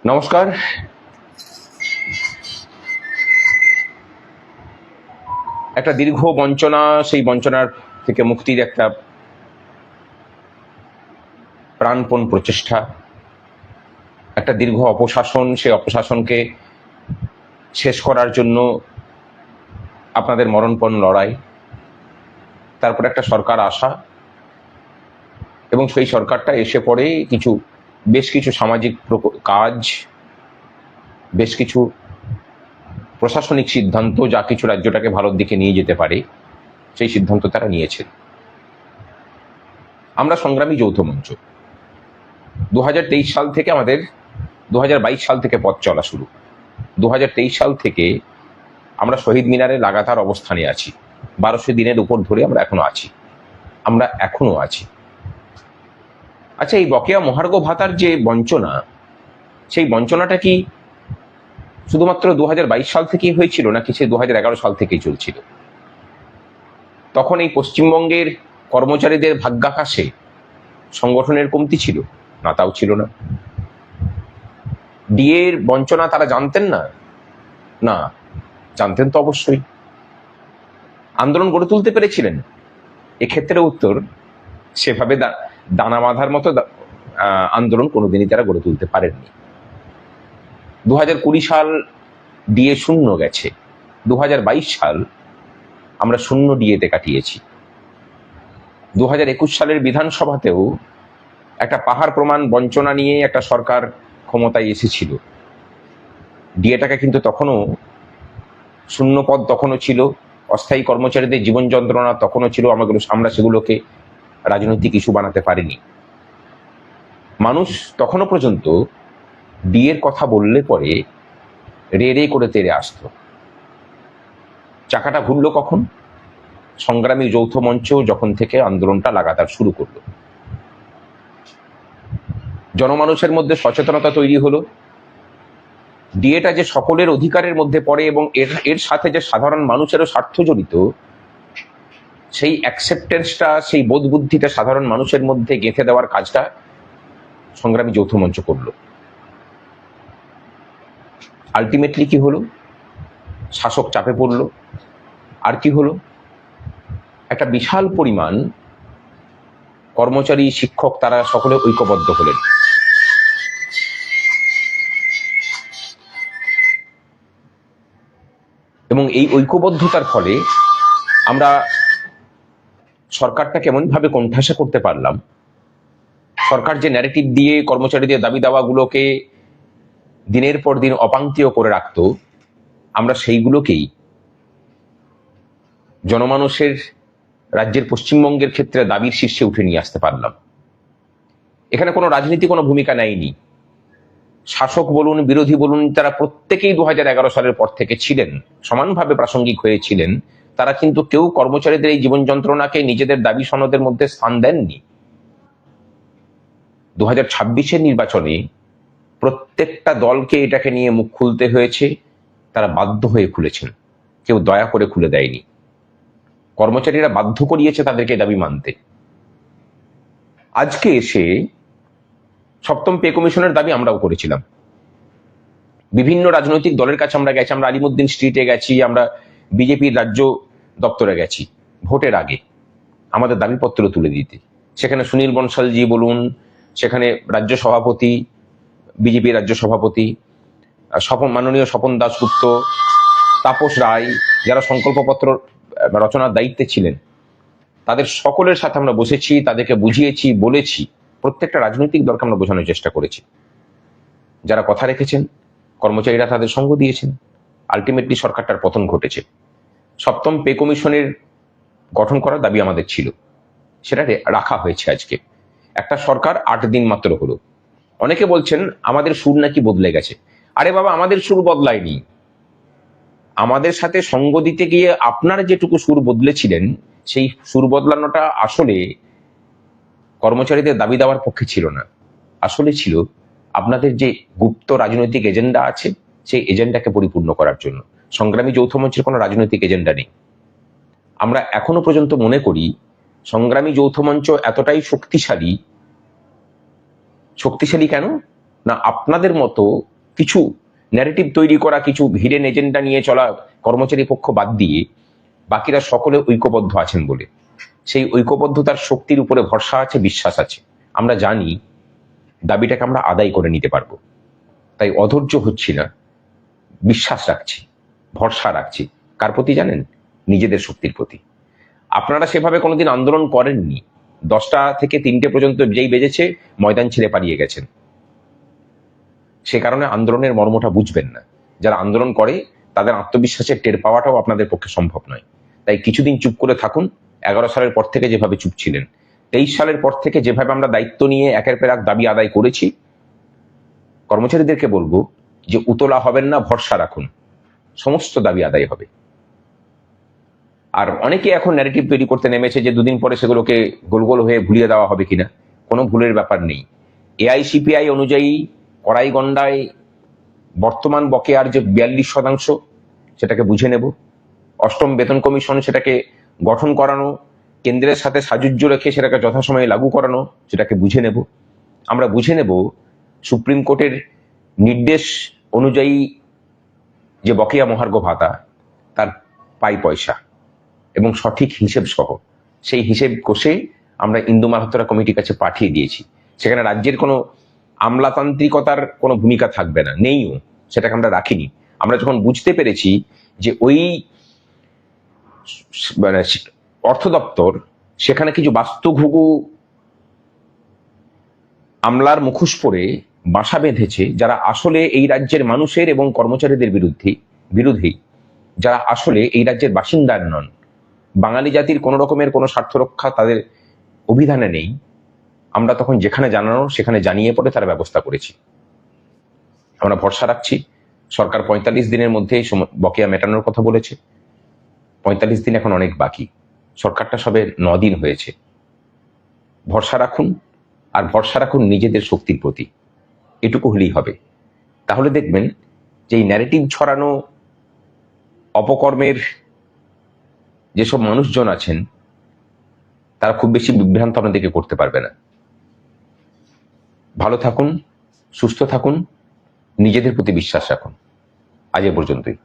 নমস্কার। একটা দীর্ঘ বঞ্চনা, সেই বঞ্চনার থেকে মুক্তির একটা প্রাণপণ প্রচেষ্টা, একটা দীর্ঘ অপশাসন, সেই অপশাসনকে শেষ করার জন্য আপনাদের মরণপণ লড়াই, তারপর একটা সরকার আসা, এবং সেই সরকারটা এসে পড়ে বেশ কিছু সামাজিক কাজ, বেশ কিছু প্রশাসনিক সিদ্ধান্ত, যা কিছু রাজ্যটাকে ভালোর দিকে নিয়ে যেতে পারে, সেই সিদ্ধান্ত তারা নিয়েছেন। আমরা সংগ্রামী যৌথ মঞ্চ 2023 সাল থেকে, আমাদের 2022 সাল থেকে পথ চলা শুরু। 2023 সাল থেকে আমরা শহীদ মিনারে লাগাতার অবস্থানে আছি। 1200 দিনের উপর ধরে আমরা এখনো আছি। আচ্ছা, এই বকেয়া মহার্ঘ ভাতার যে বঞ্চনা, সেই বঞ্চনাটা কি শুধুমাত্র 2022 সাল থেকেই হয়েছিল, নাকি সে 2011 সাল থেকেই চলছিল? তখন এই পশ্চিমবঙ্গের কর্মচারীদের ভাগ্যাকাশে সংগঠনের কমতি ছিল না? তাও ছিল না। ডিএর বঞ্চনা তারা জানতেন না? না, জানতেন তো অবশ্যই। আন্দোলন গড়ে তুলতে পেরেছিলেন? এক্ষেত্রে উত্তর, সেভাবে দানা বাঁধার মতো আন্দোলন কোনোদিনই তারা গড়ে তুলতে পারেননি। 2020 সাল ডিএ শূন্য গেছে, 2022 সাল আমরা শূন্য ডিএতে কাটিয়েছি। 2021 সালের বিধানসভাতেও একটা পাহাড় প্রমাণ বঞ্চনা নিয়ে একটা সরকার ক্ষমতায় এসেছিল। ডিএটাকে কিন্তু তখনও শূন্য পদ তখনও ছিল, অস্থায়ী কর্মচারীদের জীবন যন্ত্রণা তখনও ছিল। আমরা সেগুলোকে রাজনৈতিক ইস্যু বানাতে পারিনি। মানুষ তখনও পর্যন্ত ডিএর কথা বললে পরে রে রে করে তেড়ে আসত। চাকাটা ঘুরলো কখন? সংগ্রামী যৌথ মঞ্চ যখন থেকে আন্দোলনটা লাগাতার শুরু করলো, জনমানুষের মধ্যে সচেতনতা তৈরি হলো, ডিএটা যে সকলের অধিকারের মধ্যে পড়ে এবং এর সাথে যে সাধারণ মানুষেরও স্বার্থ জড়িত, সেই অ্যাকসেপ্টেন্সটা, সেই বোধ বুদ্ধিটা সাধারণ মানুষের মধ্যে গেঁথে দেওয়ার কাজটা সংগ্রামী যৌথ মঞ্চ করলো। আলটিমেটলি কি হলো? শাসক চাপে পড়লো। আর কি হলো? একটা বিশাল পরিমাণ কর্মচারী, শিক্ষক, তারা সকলে ঐক্যবদ্ধ হলেন। এবং এই ঐক্যবদ্ধতার ফলে আমরা সরকারটা কেমনভাবে কোণঠাসা করতে পারলাম। সরকার যে ন্যারেটিভ দিয়ে কর্মচারীদের দাবি দাওয়াগুলোকে দিনের পর দিন অপাঙ্ক্তীয় করে রাখত, আমরা সেইগুলোকেই জনমানুষের, রাজ্যের পশ্চিমবঙ্গের ক্ষেত্রে দাবির শীর্ষে উঠে নিয়ে আসতে পারলাম। এখানে কোনো রাজনীতি কোনো ভূমিকা নেয়নি। শাসক বলুন, বিরোধী বলুন, তারা প্রত্যেকেই 2011 সালের পর থেকে ছিলেন, সমানভাবে প্রাসঙ্গিক হয়েছিলেন। তারা কিন্তু কেউ কর্মচারীদের এই জীবন যন্ত্রণাকে নিজেদের দাবি সনদের মধ্যে স্থান দেননি। 2026-এর নির্বাচনে প্রত্যেকটা দলকে এটাকে নিয়ে মুখ খুলতে হয়েছে। তারা বাধ্য হয়ে খুলেছেন, কেউ দয়া করে খুলে দেয়নি। কর্মচারীরা বাধ্য করিয়েছে তাদেরকে দাবি মানতে। আজকে এসে সপ্তম পে কমিশনের দাবি আমরাও করেছিলাম। বিভিন্ন রাজনৈতিক দলের কাছে আমরা গেছি, আমরা আলিমুদ্দিন স্ট্রিটে গেছি, আমরা বিজেপির রাজ্য দপ্তরে গেছি ভোটের আগে আমাদের দাবিপত্র তুলে দিতে। সেখানে সুনীল বনশালজি বলুন, সেখানে রাজ্য সভাপতি, বিজেপি রাজ্য সভাপতি মাননীয় স্বপন দাশগুপ্ত, তাপস রায়, যারা সংকল্পপত্র রচনার দায়িত্বে ছিলেন, তাদের সকলের সাথে আমরা বসেছি, তাদেরকে বুঝিয়েছি, বলেছি। প্রত্যেকটা রাজনৈতিক দলকে আমরা বোঝানোর চেষ্টা করেছি। যারা কথা রেখেছেন, কর্মচারীরা তাদের সঙ্গ দিয়েছেন। আলটিমেটলি সরকারটার পতন ঘটেছে। সপ্তম পে কমিশনের গঠন করার দাবি আমাদের ছিল, সেটা রাখা হয়েছে। আজকে একটা সরকার 8 দিন মাত্র হলো। অনেকে বলছেন আমাদের সুর নাকি বদলে গেছে। আরে বাবা, আমাদের সুর বদলায়নি। আমাদের সাথে সঙ্গ দিতে গিয়ে আপনারা যেটুকু সুর বদলেছিলেন, সেই সুর বদলানোটা আসলে কর্মচারীদের দাবি দেওয়ার পক্ষে ছিল না। আসলে ছিল আপনাদের যে গুপ্ত রাজনৈতিক এজেন্ডা আছে, সেই এজেন্ডাকে পরিপূর্ণ করার জন্য। সংগ্রামী যৌথ মঞ্চের কোনো রাজনৈতিক এজেন্ডা নেই। আমরা এখনো পর্যন্ত মনে করি সংগ্রামী যৌথ মঞ্চ এতটাই শক্তিশালী শক্তিশালী কেন না, আপনাদের মতো কিছু ন্যারেটিভ তৈরি করা, কিছু হিডেন এজেন্ডা নিয়ে চলা কর্মচারী পক্ষ বাদ দিয়ে বাকিরা সকলে ঐক্যবদ্ধ আছেন বলে। সেই ঐক্যবদ্ধতার শক্তির উপরে ভরসা আছে, বিশ্বাস আছে। আমরা জানি দাবিটাকে আমরা আদায় করে নিতে পারবো, তাই অধৈর্য হচ্ছি না, বিশ্বাস রাখছি, ভরসা রাখছি। কার প্রতি জানেন? নিজেদের শক্তির প্রতি। আপনারা সেভাবে কোনোদিন আন্দোলন করেননি। 10টা থেকে 3টে পর্যন্ত যেই বেজেছে ময়দান ছেড়ে পালিয়ে গেছেন। সে কারণে আন্দোলনের মর্মটা বুঝবেন না। যারা আন্দোলন করে তাদের আত্মবিশ্বাসের টের পাওয়াটাও আপনাদের পক্ষে সম্ভব নয়। তাই কিছুদিন চুপ করে থাকুন। 11 সালের পর থেকে যেভাবে চুপ ছিলেন, 23 সালের পর থেকে যেভাবে আমরা দায়িত্ব নিয়ে একের পর এক দাবি আদায় করেছি, কর্মচারীদেরকে বলবো যে উতলা হবেন না, ভরসা রাখুন, সমস্ত দাবি আদায় হবে। আর অনেকে এখন ন্যারেটিভ তৈরি করতে নেমেছে যে দুদিন পরে সেগুলোকে গোল গোল হয়ে ভুলিয়ে দেওয়া হবে কিনা। কোনো ভুলের ব্যাপার নেই। এআইসিপিআই অনুযায়ী কড়াইগন্ডায় বর্তমান বকেয়ার যে 42% সেটাকে বুঝে নেব। 8ম বেতন কমিশন সেটাকে গঠন করানো, কেন্দ্রের সাথে সাযুজ্য রেখে সেটাকে যথাসময়ে লাগু করানো, সেটাকে বুঝে নেব। আমরা বুঝে নেব সুপ্রিম কোর্টের নির্দেশ অনুযায়ী যে বকেয়া মহার্ঘ ভাতা, তার পাই পয়সা এবং সঠিক হিসেব সহ সেই হিসেব কষে আমরা ইন্দু মালহোত্রা কমিটির কাছে পাঠিয়ে দিয়েছি। সেখানে রাজ্যের কোনো আমলাতান্ত্রিকতার কোনো ভূমিকা থাকবে না, নেইও, সেটাকে আমরা রাখিনি। আমরা যখন বুঝতে পেরেছি যে ওই মানে অর্থ দপ্তর সেখানে কিছু বাস্তুঘুঘু আমলার মুখোশ পরে বাসা বেঁধেছে, যারা আসলে এই রাজ্যের মানুষের এবং কর্মচারীদের বিরোধী, যারা আসলে এই রাজ্যের বাসিন্দার নন, বাঙালি জাতির কোন রকমের কোনো স্বার্থ রক্ষা তাদের অভিধানে নেই, আমরা তখন যেখানে জানানো সেখানে জানিয়ে পড়ে তার ব্যবস্থা করেছি। আমরা ভরসা রাখছি সরকার 45 দিনের মধ্যে বকেয়া মেটানোর কথা বলেছে। 45 দিন এখন অনেক বাকি, সরকারটা সবে 9 দিন হয়েছে। ভরসা রাখুন, আর ভরসা রাখুন নিজেদের শক্তির প্রতি, এটুকু হলেই হবে। তাহলে দেখবেন যে এই ন্যারেটিভ ছড়ানো অপকর্মের যেসব মানুষজন আছেন তারা খুব বেশি বিভ্রান্ত আপনাদেরকে করতে পারবে না। ভালো থাকুন, সুস্থ থাকুন, নিজেদের প্রতি বিশ্বাস রাখুন। আজ এ পর্যন্তই।